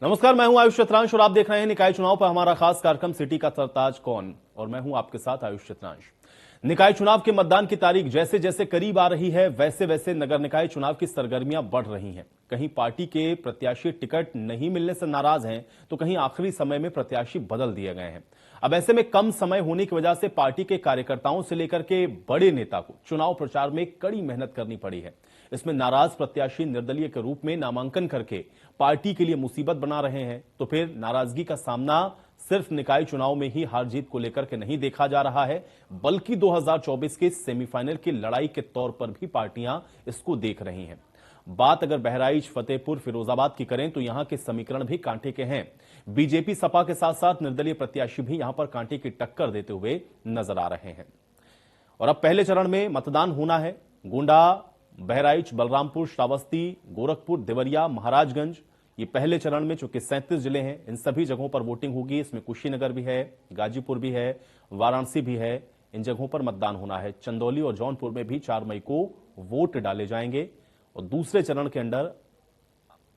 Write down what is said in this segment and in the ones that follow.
नमस्कार, मैं हूं आयुष चित्रांश और आप देख रहे हैं निकाय चुनाव पर हमारा खास कार्यक्रम सिटी का सरताज कौन। और मैं हूं आपके साथ आयुष चित्रांश। निकाय चुनाव के मतदान की तारीख जैसे जैसे करीब आ रही है वैसे वैसे नगर निकाय चुनाव की सरगर्मियां बढ़ रही हैं। कहीं पार्टी के प्रत्याशी टिकट नहीं मिलने से नाराज हैं तो कहीं आखिरी समय में प्रत्याशी बदल दिए गए हैं। अब ऐसे में कम समय होने की वजह से पार्टी के कार्यकर्ताओं से लेकर के बड़े नेता को चुनाव प्रचार में कड़ी मेहनत करनी पड़ी है। इसमें नाराज प्रत्याशी निर्दलीय के रूप में नामांकन करके पार्टी के लिए मुसीबत बना रहे हैं, तो फिर नाराजगी का सामना सिर्फ निकाय चुनाव में ही हार जीत को लेकर के नहीं देखा जा रहा है, बल्कि 2024 के सेमीफाइनल की लड़ाई के तौर पर भी पार्टियां इसको देख रही हैं। बात अगर बहराइच, फतेहपुर, फिरोजाबाद की करें तो यहां के समीकरण भी कांटे के हैं। बीजेपी सपा के साथ साथ निर्दलीय प्रत्याशी भी यहां पर कांटे की टक्कर देते हुए नजर आ रहे हैं। और अब पहले चरण में मतदान होना है। गोंडा, बहराइच, बलरामपुर, श्रावस्ती, गोरखपुर, देवरिया, महाराजगंज, ये पहले चरण में चूंकि 37 जिले हैं, इन सभी जगहों पर वोटिंग होगी। इसमें कुशीनगर भी है, गाजीपुर भी है, वाराणसी भी है। इन जगहों पर मतदान होना है। चंदौली और जौनपुर में भी 4 मई को वोट डाले जाएंगे। और दूसरे चरण के अंदर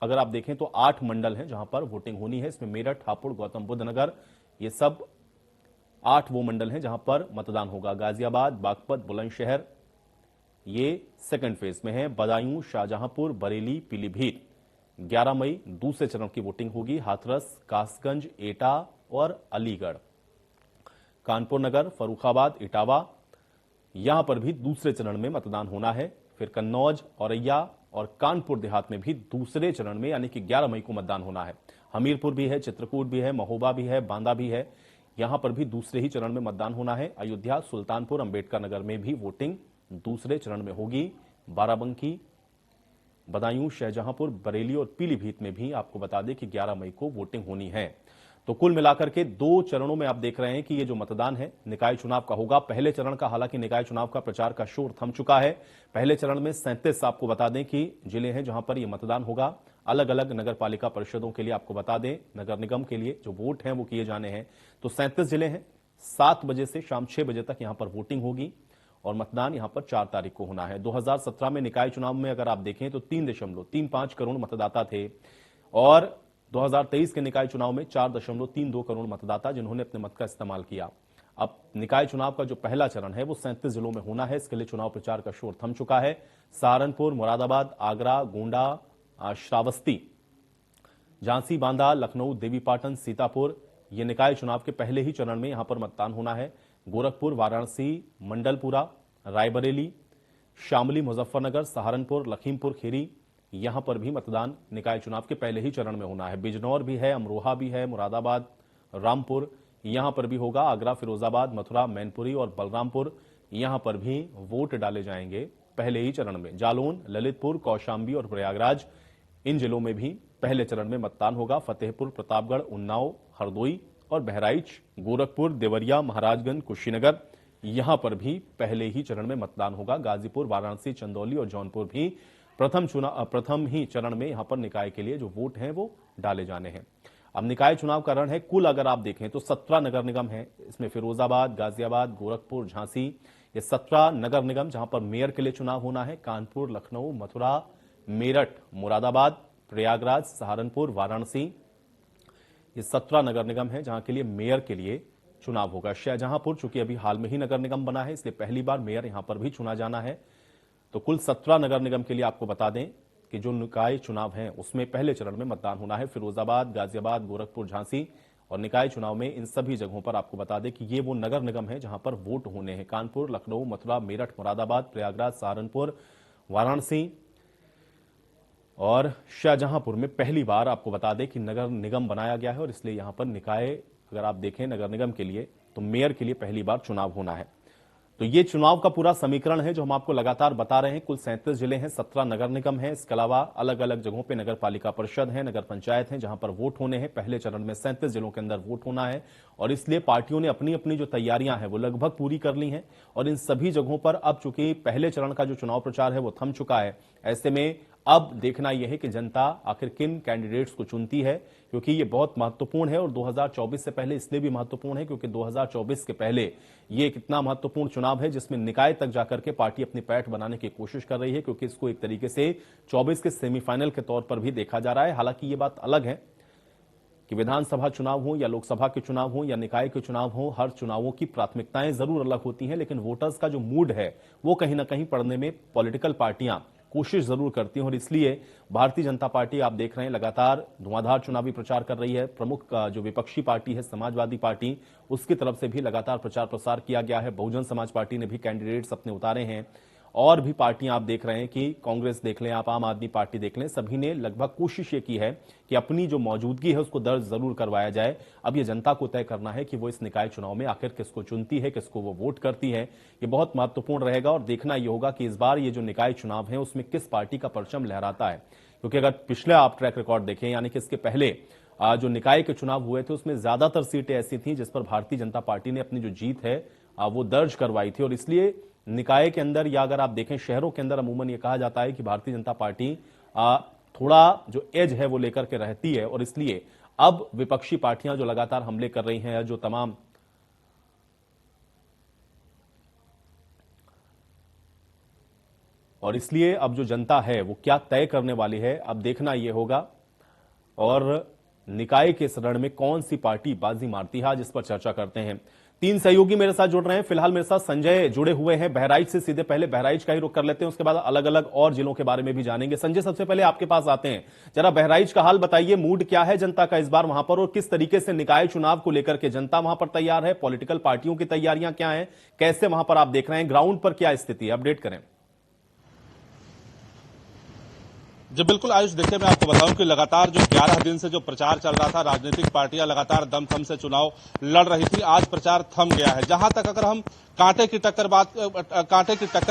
अगर आप देखें तो 8 मंडल हैं जहां पर वोटिंग होनी है। इसमें मेरठ, हापुड़, गौतम बुद्ध नगर, ये सब 8 वो मंडल हैं जहां पर मतदान होगा। गाजियाबाद, बागपत, बुलंदशहर ये सेकंड फेज में है। बदायूं, शाहजहांपुर, बरेली, पीलीभीत 11 मई दूसरे चरण की वोटिंग होगी। हाथरस, कासगंज, एटा और अलीगढ़, कानपुर नगर, फर्रुखाबाद, इटावा, यहां पर भी दूसरे चरण में मतदान होना है। फिर कन्नौज, औरैया और कानपुर देहात में भी दूसरे चरण में यानी कि 11 मई को मतदान होना है। हमीरपुर भी है, चित्रकूट भी है, महोबा भी है, बांदा भी है, यहां पर भी दूसरे ही चरण में मतदान होना है। अयोध्या, सुल्तानपुर, अंबेडकर नगर में भी वोटिंग दूसरे चरण में होगी। बाराबंकी, बदायूं, शाहजहांपुर, बरेली और पीलीभीत में भी आपको बता दें कि 11 मई को वोटिंग होनी है। तो कुल मिलाकर के 2 चरणों में आप देख रहे हैं कि ये जो मतदान है निकाय चुनाव का होगा। पहले चरण का हालांकि निकाय चुनाव का प्रचार का शोर थम चुका है। पहले चरण में 37 आपको बता दें कि जिले हैं जहां पर यह मतदान होगा। अलग अलग नगर पालिका परिषदों के लिए आपको बता दें, नगर निगम के लिए जो वोट हैं वो किए जाने हैं। तो 37 जिले हैं। 7 बजे से शाम 6 बजे तक यहां पर वोटिंग होगी और मतदान यहां पर 4 तारीख को होना है। 2017 में निकाय चुनाव में अगर आप देखें तो 3.35 करोड़ मतदाता थे और 2023 के निकाय चुनाव में 4.32 करोड़ मतदाता जिन्होंने अपने मत का इस्तेमाल किया। अब निकाय चुनाव का जो पहला चरण है वो 37 जिलों में होना है। इसके लिए चुनाव प्रचार का शोर थम चुका है। सहारनपुर, मुरादाबाद, आगरा, गोंडा, श्रावस्ती, झांसी, बांदा, लखनऊ, देवीपाटन, सीतापुर, ये निकाय चुनाव के पहले ही चरण में यहां पर मतदान होना है। गोरखपुर, वाराणसी, मंडलपुरा, रायबरेली, शामली, मुजफ्फरनगर, सहारनपुर, लखीमपुर खीरी, यहां पर भी मतदान निकाय चुनाव के पहले ही चरण में होना है। बिजनौर भी है, अमरोहा भी है, मुरादाबाद, रामपुर, यहां पर भी होगा। आगरा, फिरोजाबाद, मथुरा, मैनपुरी और बलरामपुर, यहां पर भी वोट डाले जाएंगे पहले ही चरण में। जालौन, ललितपुर, कौशांबी और प्रयागराज, इन जिलों में भी पहले चरण में मतदान होगा। फतेहपुर, प्रतापगढ़, उन्नाव, हरदोई और बहराइच, गोरखपुर, देवरिया, महाराजगंज, कुशीनगर, यहां पर भी पहले ही चरण में मतदान होगा। गाजीपुर, वाराणसी, चंदौली और जौनपुर भी प्रथम ही चरण में यहां पर निकाय के लिए जो वोट हैं वो डाले जाने हैं। अब निकाय चुनाव का रण है कुल अगर आप देखें तो 17 नगर निगम है। इसमें फिरोजाबाद, गाजियाबाद, गोरखपुर, झांसी, ये 17 नगर निगम जहां पर मेयर के लिए चुनाव होना है। कानपुर, लखनऊ, मथुरा, मेरठ, मुरादाबाद, प्रयागराज, सहारनपुर, वाराणसी, ये 17 नगर निगम है जहां के लिए मेयर के लिए चुनाव होगा। शाहजहांपुर चूंकि अभी हाल में ही नगर निगम बना है इसलिए पहली बार मेयर यहां पर भी चुना जाना है। तो कुल 17 नगर निगम के लिए आपको बता दें कि जो निकाय चुनाव है उसमें पहले चरण में मतदान होना है। फिरोजाबाद, गाजियाबाद, गोरखपुर, झांसी और निकाय चुनाव में इन सभी जगहों पर आपको बता दें कि ये वो नगर निगम है जहां पर वोट होने हैं। कानपुर, लखनऊ, मथुरा, मेरठ, मुरादाबाद, प्रयागराज, सहारनपुर, वाराणसी और शाहजहांपुर में पहली बार आपको बता दें कि नगर निगम बनाया गया है और इसलिए यहां पर निकाय अगर आप देखें नगर निगम के लिए तो मेयर के लिए पहली बार चुनाव होना है। तो ये चुनाव का पूरा समीकरण है जो हम आपको लगातार बता रहे हैं। कुल 37 जिले हैं, 17 नगर निगम हैं। इसके अलावा अलग अलग जगहों पे नगर पालिका परिषद है, नगर पंचायत है जहां पर वोट होने हैं। पहले चरण में 37 जिलों के अंदर वोट होना है और इसलिए पार्टियों ने अपनी अपनी जो तैयारियां हैं वो लगभग पूरी कर ली हैं। और इन सभी जगहों पर अब चूंकि पहले चरण का जो चुनाव प्रचार है वो थम चुका है, ऐसे में अब देखना यह है कि जनता आखिर किन कैंडिडेट्स को चुनती है, क्योंकि ये बहुत महत्वपूर्ण है। और 2024 से पहले इसलिए भी महत्वपूर्ण है क्योंकि 2024 के पहले ये कितना महत्वपूर्ण चुनाव है जिसमें निकाय तक जाकर के पार्टी अपनी पैठ बनाने की कोशिश कर रही है, क्योंकि इसको एक तरीके से 24 के सेमीफाइनल के तौर पर भी देखा जा रहा है। हालांकि ये बात अलग है कि विधानसभा चुनाव हो या लोकसभा के चुनाव हो या निकाय के चुनाव हो, हर चुनावों की प्राथमिकताएं जरूर अलग होती हैं, लेकिन वोटर्स का जो मूड है वो कहीं ना कहीं पढ़ने में पॉलिटिकल पार्टियां कोशिश जरूर करती हैं। और इसलिए भारतीय जनता पार्टी आप देख रहे हैं लगातार धुआंधार चुनावी प्रचार कर रही है। प्रमुख जो विपक्षी पार्टी है समाजवादी पार्टी, उसकी तरफ से भी लगातार प्रचार प्रसार किया गया है। बहुजन समाज पार्टी ने भी कैंडिडेट्स अपने उतारे हैं और भी पार्टियां आप देख रहे हैं कि कांग्रेस देख लें, आप आम आदमी पार्टी देख लें, सभी ने लगभग कोशिश ये की है कि अपनी जो मौजूदगी है उसको दर्ज जरूर करवाया जाए। अब ये जनता को तय करना है कि वो इस निकाय चुनाव में आखिर किसको चुनती है, किसको वो वोट करती है। ये बहुत महत्वपूर्ण रहेगा और देखना ये होगा कि इस बार ये जो निकाय चुनाव है उसमें किस पार्टी का परचम लहराता है। क्योंकि अगर पिछले आप ट्रैक रिकॉर्ड देखें, यानी कि इसके पहले जो निकाय के चुनाव हुए थे उसमें ज्यादातर सीटें ऐसी थी जिस पर भारतीय जनता पार्टी ने अपनी जो जीत है वो दर्ज करवाई थी। और इसलिए निकाय के अंदर या अगर आप देखें शहरों के अंदर अमूमन ये कहा जाता है कि भारतीय जनता पार्टी थोड़ा जो एज है वो लेकर के रहती है। और इसलिए अब विपक्षी पार्टियां जो लगातार हमले कर रही हैं, जो तमाम और इसलिए अब जो जनता है वो क्या तय करने वाली है, अब देखना यह होगा। और निकाय के इस रण में कौन सी पार्टी बाजी मारती है, जिस पर चर्चा करते हैं। तीन सहयोगी मेरे साथ जुड़ रहे हैं। फिलहाल मेरे साथ संजय जुड़े हुए हैं बहराइच से। सीधे पहले बहराइच का ही रुख कर लेते हैं, उसके बाद अलग अलग और जिलों के बारे में भी जानेंगे। संजय, सबसे पहले आपके पास आते हैं, जरा बहराइच का हाल बताइए। मूड क्या है जनता का इस बार वहां पर और किस तरीके से निकाय चुनाव को लेकर के जनता वहां पर तैयार है? पॉलिटिकल पार्टियों की तैयारियां क्या है, कैसे वहां पर आप देख रहे हैं, ग्राउंड पर क्या स्थिति है, अपडेट करें। जी बिल्कुल आयुष, देखिए मैं आपको बताऊं कि लगातार जो 11 दिन से जो प्रचार चल रहा था, राजनीतिक पार्टियां लगातार दमखम से चुनाव लड़ रही थी, आज प्रचार थम गया है। जहां तक अगर हम कांटे की टक्कर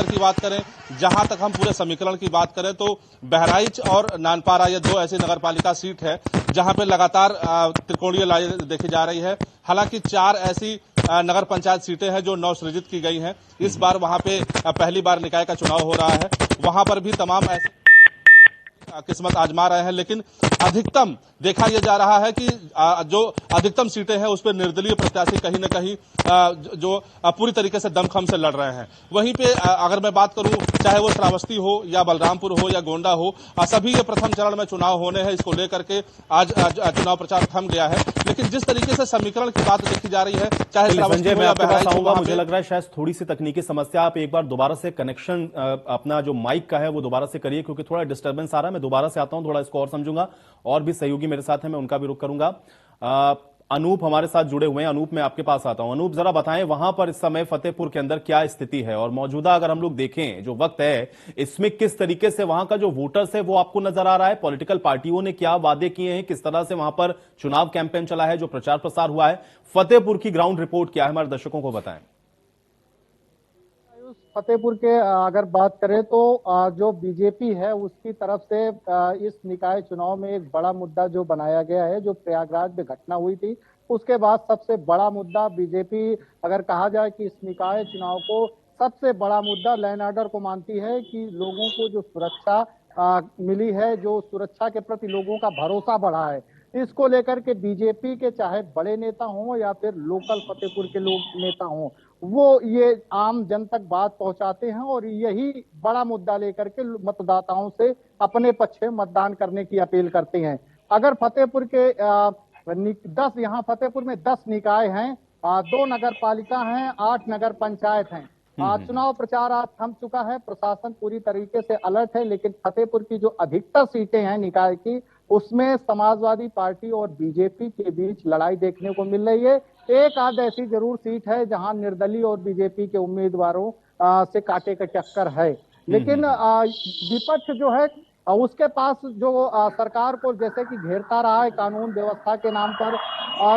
की बात करें, जहां तक हम पूरे समीकरण की बात करें तो बहराइच और नानपारा ये दो ऐसी नगरपालिका सीट है जहां पे लगातार त्रिकोणीय लड़ाई देखी जा रही है। हालांकि 4 ऐसी नगर पंचायत सीटें हैं जो नवसृजित की गई हैं। इस बार वहां पे पहली बार निकाय का चुनाव हो रहा है, वहां पर भी तमाम ऐसे किस्मत आजमा रहे हैं। लेकिन अधिकतम देखा यह जा रहा है कि जो अधिकतम सीटें हैं उस पर निर्दलीय प्रत्याशी कहीं न कहीं जो पूरी तरीके से दमखम से लड़ रहे हैं। वहीं पे अगर मैं बात करूं, चाहे वो श्रावस्ती हो या बलरामपुर हो या गोंडा हो, सभी ये प्रथम चरण में चुनाव होने हैं। इसको लेकर के आज चुनाव प्रचार थम गया है। लेकिन जिस तरीके से समीकरण की बात देखी जा रही है, चाहे श्रावस्ती हो या बहराइच हो, मुझे लग रहा है शायद थोड़ी सी तकनीकी समस्या। आप एक बार दोबारा से कनेक्शन अपना जो माइक का है वो दोबारा से करिए, क्योंकि थोड़ा डिस्टर्बेंस आ रहा है। मैं दोबारा से आता हूं, थोड़ा इसको और समझूंगा। और भी सहयोगी मेरे साथ हैं, मैं उनका भी रुख करूंगा। अनूप हमारे साथ जुड़े हुए हैं। अनूप, मैं आपके पास आता हूं। अनूप, जरा बताएं वहां पर इस समय फतेहपुर के अंदर क्या स्थिति है और मौजूदा अगर हम लोग देखें जो वक्त है इसमें किस तरीके से वहां का जो वोटर्स है वो आपको नजर आ रहा है? पॉलिटिकल पार्टियों ने क्या वादे किए हैं, किस तरह से वहां पर चुनाव कैंपेन चला है, जो प्रचार प्रसार हुआ है, फतेहपुर की ग्राउंड रिपोर्ट क्या है, हमारे दर्शकों को बताएं। फतेहपुर के अगर बात करें तो जो बीजेपी है उसकी तरफ से इस निकाय चुनाव में एक बड़ा मुद्दा जो बनाया गया है, जो प्रयागराज में घटना हुई थी उसके बाद सबसे बड़ा मुद्दा बीजेपी, अगर कहा जाए कि इस निकाय चुनाव को सबसे बड़ा मुद्दा लैंड ऑर्डर को मानती है कि लोगों को जो सुरक्षा मिली है, जो सुरक्षा के प्रति लोगों का भरोसा बढ़ा है, इसको लेकर के बीजेपी के चाहे बड़े नेता हों या फिर लोकल फतेहपुर के लोग नेता हों, वो ये आम जन तक बात पहुंचाते हैं और यही बड़ा मुद्दा लेकर के मतदाताओं से अपने पक्ष में मतदान करने की अपील करते हैं। अगर फतेहपुर के 10 यहाँ फतेहपुर में 10 निकाय हैं, 2 नगर पालिका हैं, 8 नगर पंचायत हैं। चुनाव प्रचार आज थम चुका है, प्रशासन पूरी तरीके से अलर्ट है, लेकिन फतेहपुर की जो अधिकतर सीटें हैं निकाय की, उसमें समाजवादी पार्टी और बीजेपी के बीच लड़ाई देखने को मिल रही है। एक आध ऐसी जरूर सीट है जहां निर्दलीय और बीजेपी के उम्मीदवारों से कांटे का टक्कर है, लेकिन विपक्ष जो है उसके पास जो सरकार को जैसे कि घेरता रहा है कानून व्यवस्था के नाम पर,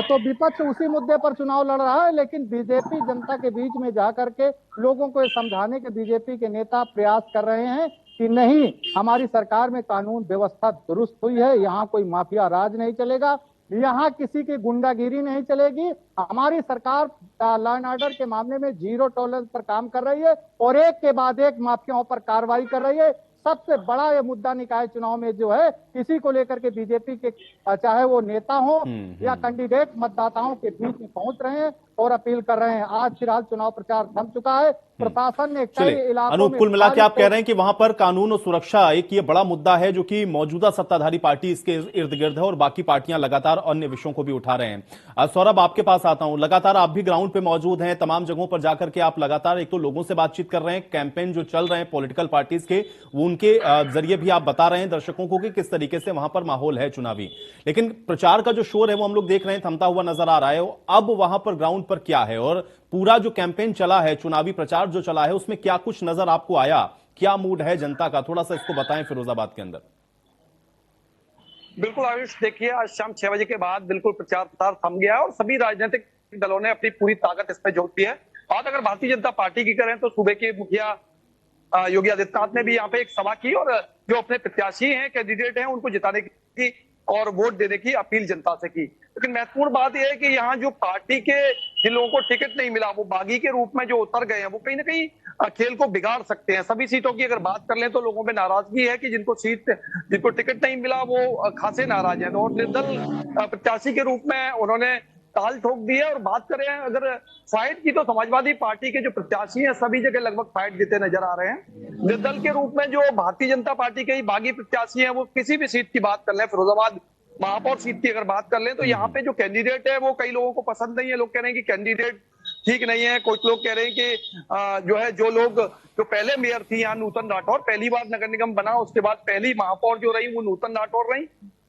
तो विपक्ष उसी मुद्दे पर चुनाव लड़ रहा है। लेकिन बीजेपी जनता के बीच में जा करके लोगों को ये समझाने के बीजेपी के नेता प्रयास कर रहे हैं कि नहीं, हमारी सरकार में कानून व्यवस्था दुरुस्त हुई है, यहाँ कोई माफिया राज नहीं चलेगा, यहाँ किसी की गुंडागिरी नहीं चलेगी, हमारी सरकार लॉ एंड ऑर्डर के मामले में जीरो टॉलरेंस पर काम कर रही है और एक के बाद एक माफियाओं पर कार्रवाई कर रही है। सबसे बड़ा ये मुद्दा निकाय चुनाव में जो है, इसी को लेकर के बीजेपी के चाहे वो नेता हो या कैंडिडेट मतदाताओं के बीच में पहुंच रहे हैं और अपील कर रहे हैं। आज फिलहाल चुनाव प्रचार थम चुका है। प्रशासन ने कई चलिए इलाकों अनूप, में कुल मिला के भारी आप कह रहे हैं कि वहां पर कानून और सुरक्षा एक ये बड़ा मुद्दा है जो कि मौजूदा सत्ताधारी पार्टी इसके इर्द गिर्द है और बाकी पार्टियां लगातार अन्य विषयों को भी उठा रहे हैं। सौरभ, आपके पास आता हूं। लगातार आप भी ग्राउंड पे मौजूद हैं, तमाम जगहों पर जाकर के आप लगातार एक तो लोगों से बातचीत कर रहे हैं, कैंपेन जो चल रहे हैं पॉलिटिकल पार्टीज के वो उनके जरिए भी आप बता रहे हैं दर्शकों को कि किस तरीके से वहां पर माहौल है चुनावी। लेकिन प्रचार का जो शोर है वो हम लोग देख रहे हैं थमता हुआ नजर आ रहा है। अब वहां पर ग्राउंड पर क्या है और पूरा जो कैंपेन चला है, चुनावी प्रचार जो चला है, उसमें क्या कुछ नजर आपको आया? क्या मूड है जनता का? थोड़ा सा इसको बताएं फिरोजाबाद के अंदर। बिल्कुल आयुष, देखिए आज शाम 6 बजे के बाद बिल्कुल प्रचार प्रसार थम गया और सभी राजनीतिक दलों ने अपनी पूरी ताकत इस पर झोंक दी है। बात अगर भारतीय जनता पार्टी की करें तो सूबे के मुखिया योगी आदित्यनाथ ने भी यहाँ पे एक सभा की और जो अपने प्रत्याशी हैं, कैंडिडेट हैं, उनको जिताने की और वोट देने की अपील जनता से की। लेकिन महत्वपूर्ण बात यह है कि यहाँ जो पार्टी के जिन लोगों को टिकट नहीं मिला वो बागी के रूप में जो उतर गए हैं वो कहीं ना कहीं खेल को बिगाड़ सकते हैं। सभी सीटों की अगर बात कर लें तो लोगों में नाराजगी है कि जिनको टिकट नहीं मिला वो खासे नाराज हैं और निर्दल प्रत्याशी के रूप में उन्होंने ताल ठोक दी है। और बात करें अगर फाइट की तो समाजवादी पार्टी के जो प्रत्याशी हैं सभी जगह लगभग फाइट देते नजर आ रहे हैं। निर्दल के रूप में जो भारतीय जनता पार्टी के ही बागी प्रत्याशी हैं वो किसी भी सीट की बात कर लें, फिरोजाबाद महापौर सीट की अगर बात कर लें तो यहाँ पे जो कैंडिडेट है वो कई लोगों को पसंद नहीं है। लोग कह रहे हैं कि कैंडिडेट ठीक नहीं है। कुछ लोग कह रहे हैं कि जो लोग जो पहले मेयर थी यहाँ नूतन राठौर, पहली बार नगर निगम बना उसके बाद पहली महापौर जो रही वो नूतन राठौर रही,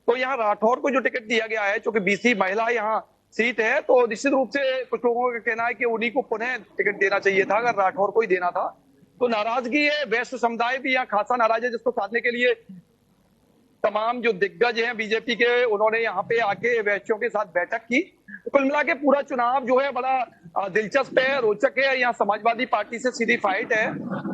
तो यहाँ राठौर को जो टिकट दिया गया है, चूंकि बीसी महिला यहाँ सीट है, तो निश्चित रूप से कुछ लोगों का कहना है कि उन्हीं को पुनः टिकट देना चाहिए था अगर राठौर को ही देना था। तो नाराजगी है, वैश्य समुदाय भी यहाँ खासा नाराज है, जिसको साधने के लिए तमाम जो दिग्गज हैं बीजेपी के उन्होंने यहाँ पे आके वैश्यों के साथ बैठक की। कुल मिला के पूरा चुनाव जो है बड़ा दिलचस्प है, रोचक है। यहाँ समाजवादी पार्टी से सीधी फाइट है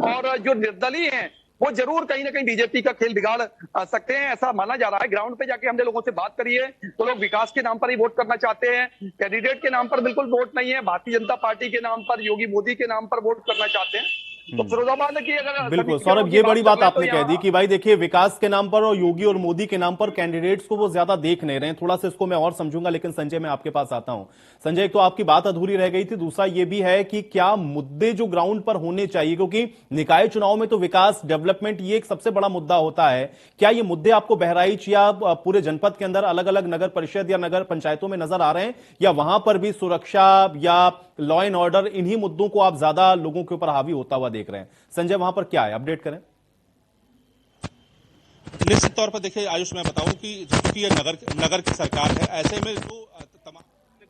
और जो निर्दलीय हैं वो जरूर कहीं ना कहीं बीजेपी का खेल बिगाड़ सकते हैं, ऐसा माना जा रहा है। ग्राउंड पे जाके हमने लोगों से बात करी है तो लोग विकास के नाम पर ही वोट करना चाहते हैं, कैंडिडेट के नाम पर बिल्कुल वोट नहीं है, भारतीय जनता पार्टी के नाम पर, योगी मोदी के नाम पर वोट करना चाहते हैं। तो फिरोजाबाद की अगर बिल्कुल सौरभ, ये बड़ी बात आपने कह दी कि भाई देखिए विकास के नाम पर और योगी और मोदी के नाम पर कैंडिडेट्स को वो ज्यादा देख नहीं रहे हैं। थोड़ा सा इसको मैं और समझूंगा, लेकिन संजय मैं आपके पास आता हूं। संजय, एक तो आपकी बात अधूरी रह गई थी, दूसरा ये भी है कि क्या मुद्दे जो ग्राउंड पर होने चाहिए, क्योंकि निकाय चुनाव में तो विकास, डेवलपमेंट ये एक सबसे बड़ा मुद्दा होता है। क्या ये मुद्दे आपको बहराइच या पूरे जनपद के अंदर अलग अलग नगर परिषद या नगर पंचायतों में नजर आ रहे हैं, या वहां पर भी सुरक्षा या लॉ एंड ऑर्डर, इन्हीं मुद्दों को आप ज्यादा लोगों के ऊपर हावी होता हुआ देख रहे हैं? संजय, वहां पर क्या है, अपडेट करें। निश्चित तौर पर देखिए आयुष, मैं बताऊं कि चूंकि ये नगर की सरकार है, ऐसे में जो तमाम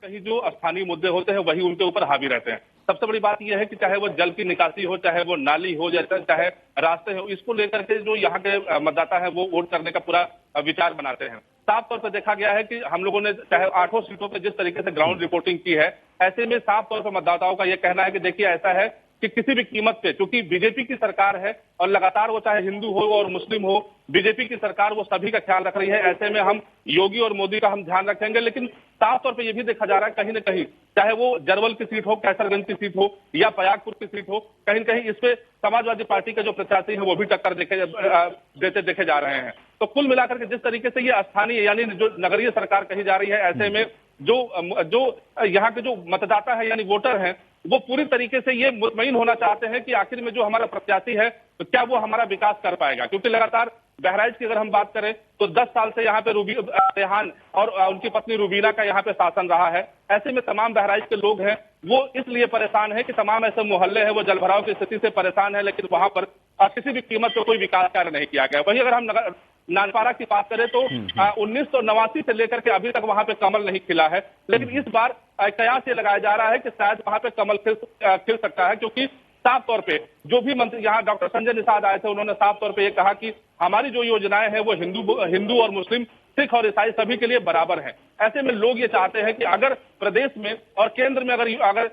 कहीं जो स्थानीय मुद्दे होते हैं वही उनके ऊपर हावी रहते हैं। सबसे बड़ी बात यह है कि चाहे वो जल की निकासी हो, चाहे वो नाली हो, चाहे रास्ते हो, इसको लेकर के जो यहाँ के मतदाता है वो वोट करने का पूरा विचार बनाते हैं। साफ तौर पर देखा गया है कि हम लोगों ने चाहे 8 सीटों पर जिस तरीके से ग्राउंड रिपोर्टिंग की है, ऐसे में साफ तौर पर मतदाताओं का यह कहना है कि देखिए ऐसा है कि किसी भी कीमत पे, क्योंकि बीजेपी की सरकार है और लगातार वो चाहे हिंदू हो और मुस्लिम हो, बीजेपी की सरकार वो सभी का ख्याल रख रही है। ऐसे में हम योगी और मोदी का हम ध्यान रखेंगे। लेकिन साफ तौर पे ये भी देखा जा रहा है कहीं ना कहीं, चाहे वो जरवल की सीट हो, कैसरगंज की सीट हो या पयागपुर की सीट हो, कहीं ना कहीं इस पे समाजवादी पार्टी के जो प्रत्याशी है वो भी टक्कर देते देखे जा रहे हैं। तो कुल मिलाकर के जिस तरीके से ये स्थानीय यानी जो नगरीय सरकार कही जा रही है, ऐसे में जो यहाँ के जो मतदाता है यानी वोटर हैं, वो पूरी तरीके से ये मुतमईन होना चाहते हैं कि आखिर में जो हमारा प्रत्याशी है तो क्या वो हमारा विकास कर पाएगा। क्योंकि लगातार बहराइच की अगर हम बात करें तो 10 साल से यहाँ पे रेहान और उनकी पत्नी रूबीना का यहाँ पे शासन रहा है। ऐसे में तमाम बहराइच के लोग हैं वो इसलिए परेशान है कि तमाम ऐसे मोहल्ले हैं वो जलभराव की स्थिति से परेशान है, लेकिन वहां पर किसी भी कीमत पर कोई विकास कार्य नहीं किया गया। वहीं अगर हम नानपारा की बात करें तो 1989 से लेकर के अभी तक वहां पे कमल नहीं खिला है, लेकिन इस बार कयास ये लगाया जा रहा है कि शायद वहां पे कमल खिल सकता है। क्योंकि साफ तौर पे जो भी मंत्री यहाँ डॉक्टर संजय निषाद आए थे, उन्होंने साफ तौर पे ये कहा कि हमारी जो योजनाएं हैं वो हिंदू और मुस्लिम, सिख और ईसाई सभी के लिए बराबर है। ऐसे में लोग ये चाहते हैं कि अगर प्रदेश में और केंद्र में अगर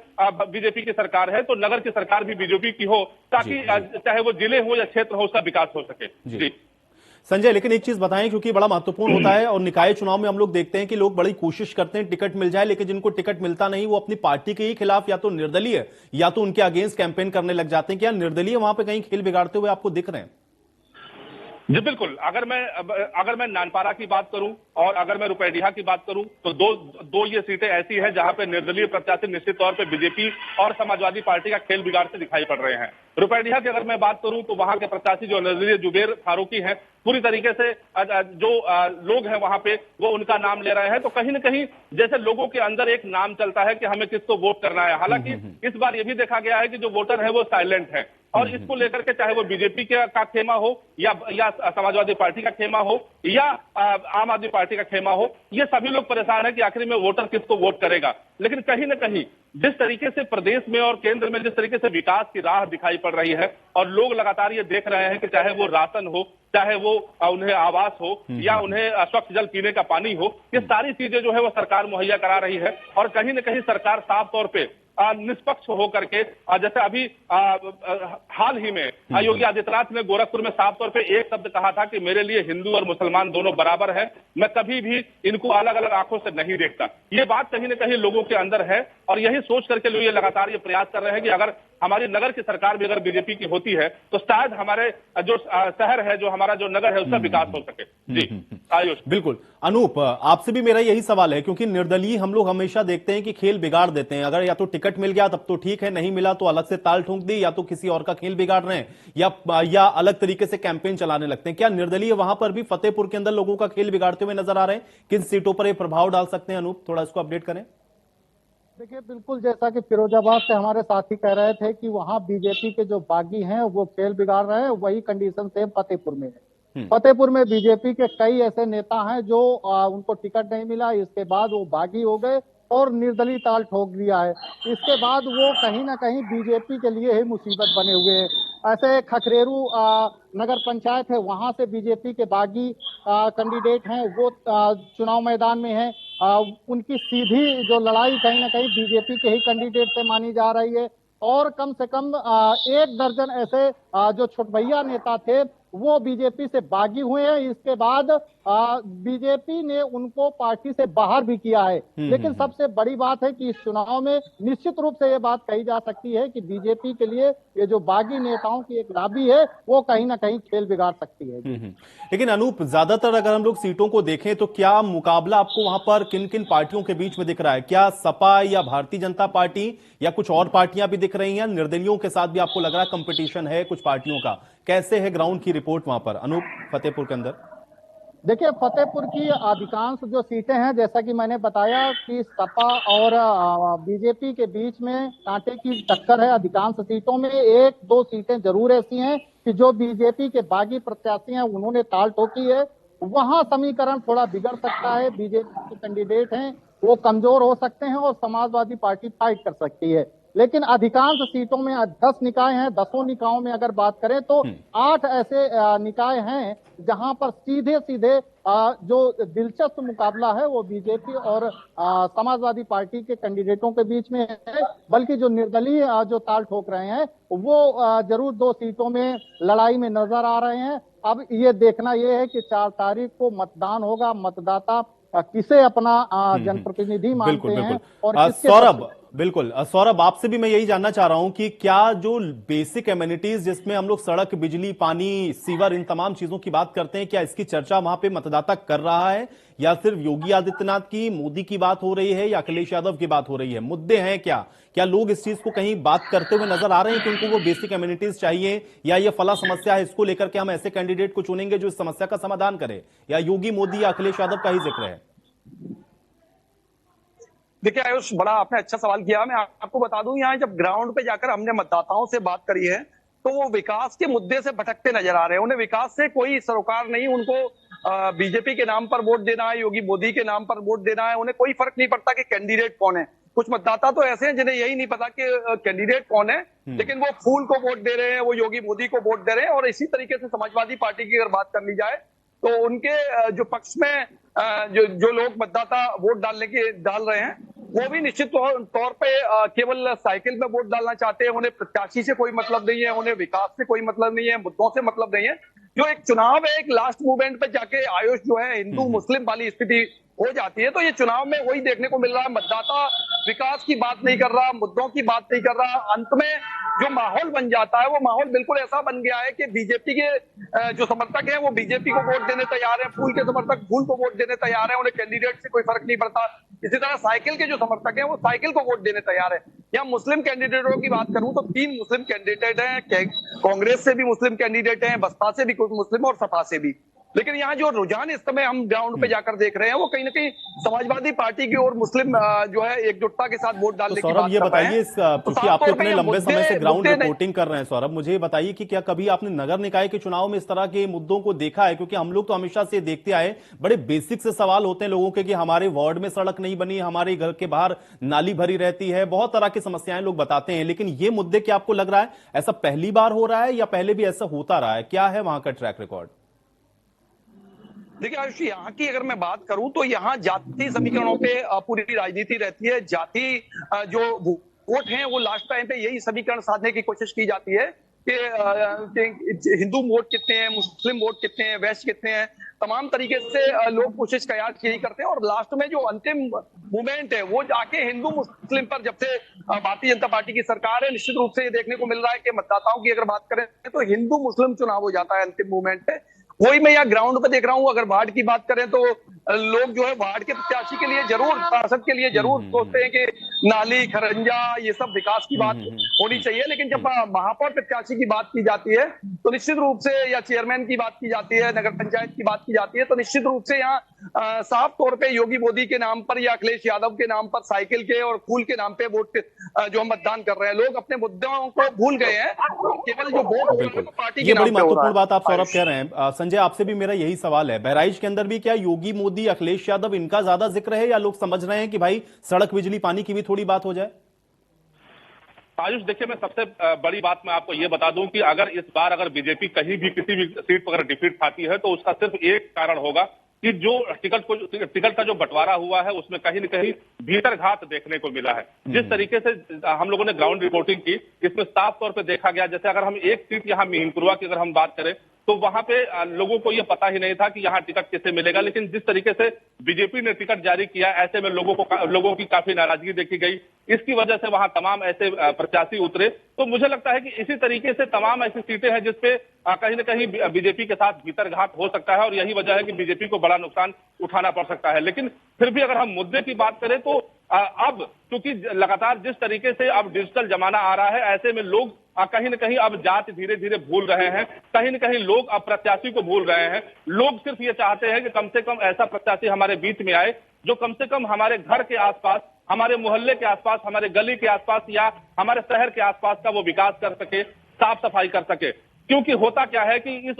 बीजेपी की सरकार है तो नगर की सरकार भी बीजेपी की हो, ताकि चाहे वो जिले हो या क्षेत्र हो उसका विकास हो सके। जी संजय, लेकिन एक चीज बताएं, क्योंकि बड़ा महत्वपूर्ण होता है और निकाय चुनाव में हम लोग देखते हैं कि लोग बड़ी कोशिश करते हैं टिकट मिल जाए, लेकिन जिनको टिकट मिलता नहीं वो अपनी पार्टी के ही खिलाफ या तो निर्दलीय या तो उनके अगेंस्ट कैंपेन करने लग जाते हैं। क्या निर्दलीय वहां पे कहीं खेल बिगाड़ते हुए आपको दिख रहे हैं? जी बिल्कुल। अगर मैं नानपारा की बात करूं और अगर मैं रुपैडीहा की बात करूं तो दो ये सीटें ऐसी हैं जहां पे निर्दलीय प्रत्याशी निश्चित तौर पे बीजेपी और समाजवादी पार्टी का खेल बिगाड़ते दिखाई पड़ रहे हैं। रुपैडीहा की अगर मैं बात करूं तो वहां के प्रत्याशी जो निर्दलीय जुबेर फारूकी हैं, पूरी तरीके से जो लोग हैं वहां पे वो उनका नाम ले रहे हैं। तो कहीं ना कहीं जैसे लोगों के अंदर एक नाम चलता है कि हमें किसको वोट करना है। हालांकि इस बार ये भी देखा गया है कि जो वोटर है वो साइलेंट है और इसको लेकर के चाहे वो बीजेपी का खेमा हो या समाजवादी पार्टी का खेमा हो या आम आदमी पार्टी का खेमा हो, ये सभी लोग परेशान है कि आखिर में वोटर किसको वोट करेगा। लेकिन कहीं ना कहीं जिस तरीके से प्रदेश में और केंद्र में जिस तरीके से विकास की राह दिखाई पड़ रही है और लोग लगातार ये देख रहे हैं कि चाहे वो राशन हो, चाहे वो उन्हें आवास हो या उन्हें स्वच्छ जल पीने का पानी हो, ये सारी चीजें जो है वो सरकार मुहैया करा रही है। और कहीं ना कहीं सरकार साफ तौर पे निष्पक्ष होकर के, जैसे अभी हाल ही में योगी आदित्यनाथ ने गोरखपुर में साफ तौर पे एक शब्द कहा था कि मेरे लिए हिंदू और मुसलमान दोनों बराबर है, मैं कभी भी इनको अलग अलग आंखों से नहीं देखता। ये बात कहीं ना कहीं लोगों के अंदर है और यही सोच करके लोग ये लगातार ये प्रयास कर रहे हैं कि अगर हमारी नगर की सरकार भी अगर बीजेपी की होती है तो शायद हमारे जो शहर है, जो हमारा जो नगर है, उसका विकास हो सके। जी आयुष। बिल्कुल अनूप, आपसे भी मेरा यही सवाल है, क्योंकि निर्दलीय हम लोग हमेशा देखते हैं कि खेल बिगाड़ देते हैं। अगर या तो टिकट मिल गया तब तो ठीक है, नहीं मिला तो अलग से ताल ठोक दी, या तो किसी और का खेल बिगाड़ रहे हैं या अलग तरीके से कैंपेन चलाने लगते हैं। क्या निर्दलीय वहां पर भी फतेहपुर के अंदर लोगों का खेल बिगाड़ते हुए नजर आ रहे हैं? किन सीटों पर ये प्रभाव डाल सकते हैं? अनूप, थोड़ा इसको अपडेट करें। देखिए, बिल्कुल जैसा कि फिरोजाबाद से हमारे साथी कह रहे थे कि वहां बीजेपी के जो बागी हैं वो खेल बिगाड़ रहे हैं, वही कंडीशन सेम फतेहपुर में है। फतेहपुर में बीजेपी के कई ऐसे नेता हैं जो उनको टिकट नहीं मिला, इसके बाद वो बागी हो गए और निर्दलीय ताल ठोक दिया है। इसके बाद वो कहीं ना कहीं बीजेपी के लिए ही मुसीबत बने हुए हैं। ऐसे खखरेरू नगर पंचायत है, वहां से बीजेपी के बागी कैंडिडेट हैं, वो चुनाव मैदान में हैं। उनकी सीधी जो लड़ाई कहीं ना कहीं बीजेपी के ही कैंडिडेट से मानी जा रही है। और कम से कम 1 दर्जन ऐसे जो छुटभैया नेता थे वो बीजेपी से बागी हुए हैं। इसके बाद बीजेपी ने उनको पार्टी से बाहर भी किया है। लेकिन सबसे बड़ी बात है कि इस चुनाव में निश्चित रूप से ये बात कही जा सकती है कि बीजेपी के लिए ये जो बागी नेताओं की एक लॉबी है वो कहीं ना कहीं खेल बिगाड़ सकती है। लेकिन अनूप, ज्यादातर अगर हम लोग सीटों को देखें तो क्या मुकाबला आपको वहां पर किन किन पार्टियों के बीच में दिख रहा है? क्या सपा या भारतीय जनता पार्टी या कुछ और पार्टियां भी दिख रही हैं? निर्दलियों के साथ भी आपको लग रहा है कंपटीशन है कुछ पार्टियों का? कैसे है ग्राउंड की रिपोर्ट वहां पर अनूप, फतेहपुर के अंदर? देखिए, फतेहपुर की अधिकांश जो सीटें हैं, जैसा कि मैंने बताया कि सपा और बीजेपी के बीच में कांटे की टक्कर है। अधिकांश सीटों में 1-2 सीटें जरूर ऐसी हैं कि जो बीजेपी के बागी प्रत्याशी हैं उन्होंने ताल ठोकी है, वहां समीकरण थोड़ा बिगड़ सकता है। बीजेपी के कैंडिडेट हैं वो कमजोर हो सकते हैं और समाजवादी पार्टी फाइट कर सकती है। लेकिन अधिकांश सीटों में 10 निकाय हैं, 10 निकायों में अगर बात करें तो 8 ऐसे निकाय हैं जहां पर सीधे सीधे जो दिलचस्प मुकाबला है वो बीजेपी और समाजवादी पार्टी के कैंडिडेटों के बीच में है। बल्कि जो निर्दलीय जो ताल ठोक रहे हैं वो जरूर 2 सीटों में लड़ाई में नजर आ रहे हैं। अब ये देखना ये है कि 4 तारीख को मतदान होगा, मतदाता किसे अपना जनप्रतिनिधि मानते हैं और किसके सौरभ, बिल्कुल सौरभ, आपसे भी मैं यही जानना चाह रहा हूं कि क्या जो बेसिक एमिनिटीज जिसमें हम लोग सड़क, बिजली, पानी, सीवर, इन तमाम चीजों की बात करते हैं, क्या इसकी चर्चा वहां पे मतदाता कर रहा है या सिर्फ योगी आदित्यनाथ की, मोदी की बात हो रही है या अखिलेश यादव की बात हो रही है? मुद्दे हैं क्या लोग इस चीज को कहीं बात करते हुए नजर आ रहे हैं कि उनको वो बेसिक एमिनिटीज चाहिए, या ये फला समस्या है इसको लेकर के हम ऐसे कैंडिडेट को चुनेंगे जो इस समस्या का समाधान करे, या योगी, मोदी या अखिलेश यादव का ही जिक्र है? देखिए आयुष, बड़ा आपने अच्छा सवाल किया। मैं आपको बता दूं, यहाँ जब ग्राउंड पे जाकर हमने मतदाताओं से बात करी है तो वो विकास के मुद्दे से भटकते नजर आ रहे हैं। उन्हें विकास से कोई सरोकार नहीं, उनको बीजेपी के नाम पर वोट देना है, योगी मोदी के नाम पर वोट देना है, उन्हें कोई फर्क नहीं पड़ता कि कैंडिडेट कौन है। कुछ मतदाता तो ऐसे हैं जिन्हें यही नहीं पता कि कैंडिडेट कौन है, लेकिन वो फूल को वोट दे रहे हैं, वो योगी मोदी को वोट दे रहे हैं। और इसी तरीके से समाजवादी पार्टी की अगर बात कर ली जाए तो उनके जो पक्ष में जो लोग मतदाता वोट डाल रहे हैं वो भी निश्चित तौर पे केवल साइकिल में वोट डालना चाहते हैं। उन्हें प्रत्याशी से कोई मतलब नहीं है, उन्हें विकास से कोई मतलब नहीं है, मुद्दों से मतलब नहीं है। जो एक चुनाव है, एक लास्ट मूवमेंट पे जाके आयुष जो है हिंदू मुस्लिम वाली स्थिति हो जाती है। तो ये चुनाव में वही देखने को मिल रहा है, मतदाता विकास की बात नहीं कर रहा, मुद्दों की बात नहीं कर रहा। अंत में जो माहौल बन जाता है वो माहौल बिल्कुल ऐसा बन गया है कि बीजेपी के जो समर्थक हैं वो बीजेपी को वोट देने तैयार हैं, फूल के समर्थक फूल को वोट देने तैयार हैं, उन्हें कैंडिडेट से कोई फर्क नहीं पड़ता। इसी तरह साइकिल के जो समर्थक हैं वो साइकिल को वोट देने तैयार है। या मुस्लिम कैंडिडेटों की बात करूं तो 3 मुस्लिम कैंडिडेट हैं, कांग्रेस से भी मुस्लिम कैंडिडेट हैं, बसपा से भी कुछ मुस्लिम और सपा से भी। लेकिन यहाँ जो रुझान इस समय हम ग्राउंड पे जाकर देख रहे हैं वो कहीं ना कहीं समाजवादी पार्टी की ओर मुस्लिम जो है एकजुटता के साथ वोट डालने की बात ये कर रहे बताइए, हैं। क्योंकि आप तो इतने लंबे समय से ग्राउंड रिपोर्टिंग कर रहे हैं सौरभ, मुझे बताइए कि क्या कभी आपने नगर निकाय के चुनाव में इस तरह के मुद्दों को देखा है? क्योंकि हम लोग तो हमेशा से देखते आए, बड़े बेसिक से सवाल होते हैं लोगों के कि हमारे वार्ड में सड़क नहीं बनी, हमारे घर के बाहर नाली भरी रहती है, बहुत तरह की समस्याएं लोग बताते हैं। लेकिन ये मुद्दे क्या आपको लग रहा है ऐसा पहली बार हो रहा है या पहले भी ऐसा होता रहा है? क्या है वहां का ट्रैक रिकॉर्ड? देखिए आयुष, यहाँ की अगर मैं बात करूं तो यहाँ जाति समीकरणों पे पूरी राजनीति रहती है। जाति जो वोट हैं वो लास्ट टाइम पे यही समीकरण साधने की कोशिश की जाती है कि हिंदू वोट कितने हैं, मुस्लिम वोट कितने हैं, वैश्य कितने हैं, तमाम तरीके से लोग कोशिश कयास यही करते हैं। और लास्ट में जो अंतिम मूवमेंट है वो जाके हिंदू मुस्लिम पर, जब से भारतीय जनता पार्टी की सरकार है, निश्चित रूप से ये देखने को मिल रहा है कि मतदाताओं की अगर बात करें तो हिंदू मुस्लिम चुनाव हो जाता है अंतिम मूवमेंट पे। वही मैं यहाँ ग्राउंड पे देख रहा हूँ। अगर वार्ड की बात करें तो लोग जो है वार्ड के प्रत्याशी के लिए जरूर, पार्षद के लिए जरूर सोचते हैं कि नाली खरंजा ये सब विकास की बात होनी चाहिए। लेकिन जब महापौर प्रत्याशी की बात की जाती है तो निश्चित रूप से, या चेयरमैन की बात की जाती है, नगर पंचायत की बात की जाती है, तो निश्चित रूप से यहाँ साफ तौर पे योगी मोदी के नाम पर या अखिलेश यादव के नाम पर साइकिल के और फूल के नाम पे वोट जो हम मतदान कर रहे हैं। लोग अपने मुद्दों को भूल गए हैं, केवल जो वोट पार्टी ये बड़ी महत्वपूर्ण बात आप सौरभ कह रहे हैं। संजय, आपसे भी मेरा यही सवाल है, बहराइच के अंदर भी क्या योगी मोदी अखिलेश यादव इनका ज्यादा जिक्र है या लोग समझ रहे हैं कि भाई सड़क बिजली पानी की भी थोड़ी बात हो जाए? आयुष, देखिए मैं सबसे बड़ी बात मैं आपको ये बता दूं कि अगर इस बार अगर बीजेपी कहीं भी किसी भी सीट पर अगर डिफीट खाती है तो उसका सिर्फ एक कारण होगा कि जो टिकट का जो बंटवारा हुआ है उसमें कहीं न कहीं भीतरघात देखने को मिला है। जिस तरीके से हम लोगों ने ग्राउंड रिपोर्टिंग की, इसमें साफ तौर पे देखा गया, जैसे अगर हम एक सीट यहाँ मिहिनपुरवा की अगर हम बात करें तो वहां पे लोगों को ये पता ही नहीं था कि यहाँ टिकट किसे मिलेगा। लेकिन जिस तरीके से बीजेपी ने टिकट जारी किया, ऐसे में लोगों की काफी नाराजगी देखी गई। इसकी वजह से वहां तमाम ऐसे प्रत्याशी उतरे। तो मुझे लगता है कि इसी तरीके से तमाम ऐसी सीटें हैं जिसपे कहीं न कहीं बीजेपी के साथ भीतरघात हो सकता है और यही वजह है कि बीजेपी को बड़ा नुकसान उठाना पड़ सकता है। लेकिन फिर भी अगर हम मुद्दे की बात करें तो अब क्योंकि लगातार जिस तरीके से अब डिजिटल जमाना आ रहा है, ऐसे में लोग कहीं न कहीं अब जात धीरे धीरे भूल रहे हैं, कहीं न कहीं लोग अब प्रत्याशी को भूल रहे हैं। लोग सिर्फ ये चाहते हैं कि कम से कम ऐसा प्रत्याशी हमारे बीच में आए जो कम से कम हमारे घर के आसपास, हमारे मोहल्ले के आसपास, हमारे गली के आसपास या हमारे शहर के आसपास का वो विकास कर सके, साफ सफाई कर सके। क्योंकि होता क्या है कि इस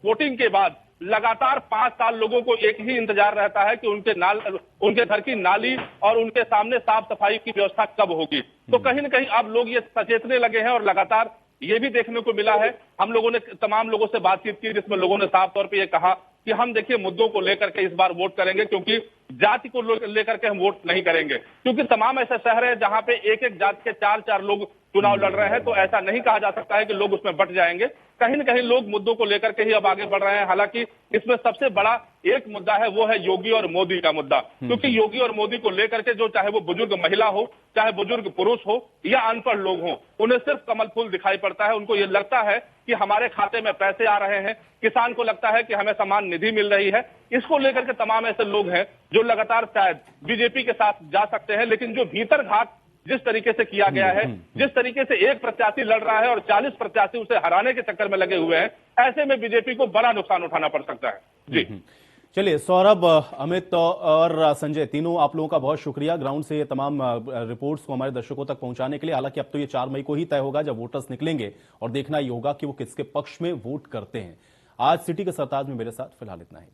वोटिंग के बाद लगातार 5 साल लोगों को एक ही इंतजार रहता है कि उनके घर की नाली और उनके सामने साफ सफाई की व्यवस्था कब होगी। तो कहीं न कहीं अब लोग ये सचेतने लगे हैं और लगातार ये भी देखने को मिला है, हम लोगों ने तमाम लोगों से बातचीत की जिसमें लोगों ने साफ तौर पे ये कहा कि हम देखिए मुद्दों को लेकर के इस बार वोट करेंगे, क्योंकि जाति को लेकर के हम वोट नहीं करेंगे। क्योंकि तमाम ऐसे शहर है जहां पे एक एक जाति के 4-4 लोग चुनाव लड़ रहे हैं, तो ऐसा नहीं कहा जा सकता है कि लोग उसमें बट जाएंगे। कहीं न कहीं लोग मुद्दों को लेकर के ही अब आगे बढ़ रहे हैं। हालांकि इसमें सबसे बड़ा एक मुद्दा है, वो है योगी और मोदी का मुद्दा। क्योंकि योगी और मोदी को लेकर के जो चाहे वो बुजुर्ग महिला हो, चाहे बुजुर्ग पुरुष हो या अनपढ़ लोग हो, उन्हें सिर्फ कमल फूल दिखाई पड़ता है। उनको ये लगता है कि हमारे खाते में पैसे आ रहे हैं, किसान को लगता है कि हमें सम्मान निधि मिल रही है। इसको लेकर के तमाम ऐसे लोग हैं जो लगातार शायद बीजेपी के साथ जा सकते हैं, लेकिन जो भीतरघात जिस तरीके से किया गया है, जिस तरीके से एक प्रत्याशी लड़ रहा है और 40 प्रत्याशी उसे हराने के चक्कर में लगे हुए हैं, ऐसे में बीजेपी को बड़ा नुकसान उठाना पड़ सकता है। जी चलिए सौरभ, अमित और संजय, तीनों आप लोगों का बहुत शुक्रिया ग्राउंड से ये तमाम रिपोर्ट्स को हमारे दर्शकों तक पहुंचाने के लिए। हालांकि अब तो ये 4 मई को ही तय होगा जब वोटर्स निकलेंगे और देखना ही होगा कि वो किसके पक्ष में वोट करते हैं। आज सिटी के सरताज में मेरे साथ फिलहाल इतना ही।